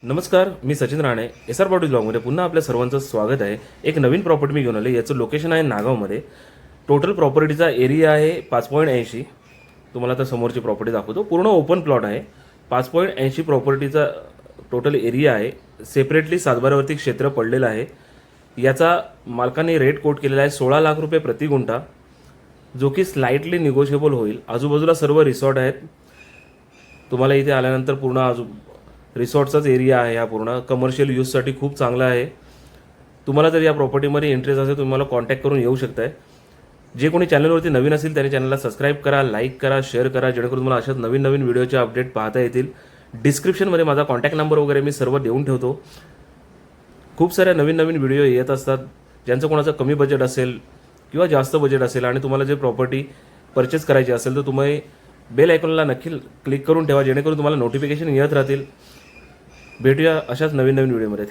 नमस्कार, मी Sachin Rane. SR property ब्लॉगमध्ये पुन्हा आपल्या सर्वांचं स्वागत आहे. एक नवीन प्रॉपर्टी मी घेऊन आले. याचं लोकेशन आहे नागावमध्ये. टोटल प्रॉपर्टीचा एरिया आहे 5.80. तुम्हाला आता समोरची प्रॉपर्टी दाखवतो. पूर्ण ओपन प्लॉट आहे. 5.80 प्रॉपर्टीचा टोटल एरिया आहे. सेपरेटली सातबाऱ्यावरती क्षेत्र पडलेलं आहे. याचा मालकाने रेट कोट केलेला आहे 16 लाख रुपये प्रति गुंठा, जो की स्लाइटली निगोशिएबल होईल. आजूबाजूला सर्व रिसॉर्ट आहेत. तुम्हाला इथे आल्यानंतर पूर्ण रिसॉर्टचाच एरिया आहे. हा पूर्ण कमर्शियल यूजसाठी खूप चांगला आहे. तुम्हाला जर या प्रॉपर्टीमध्ये इंटरेस्ट असेल तुम्ही मला कॉन्टॅक्ट करून येऊ शकताय. जे कोणी चॅनलवरती नवीन असेल त्याने चॅनलला सबस्क्राईब करा, लाईक करा, शेअर करा, जेणेकरून तुम्हाला अशाच नवीन नवीन व्हिडिओचे अपडेट पाहता येतील. डिस्क्रिप्शनमध्ये माझा कॉन्टॅक्ट नंबर वगैरे मी सर्व देऊन ठेवतो. खूप साऱ्या नवीन नवीन व्हिडिओ येत असतात. ज्यांचं कोणाचं कमी बजेट असेल किंवा जास्त बजेट असेल आणि तुम्हाला जे प्रॉपर्टी परचेस करायची असेल तर तुम्ही बेल आयकॉनला नक्की क्लिक करून ठेवा, जेणेकरून तुम्हाला नोटिफिकेशन येत राहतील. भेटूया अशाच नवीन नवीन व्हिडिओमध्ये.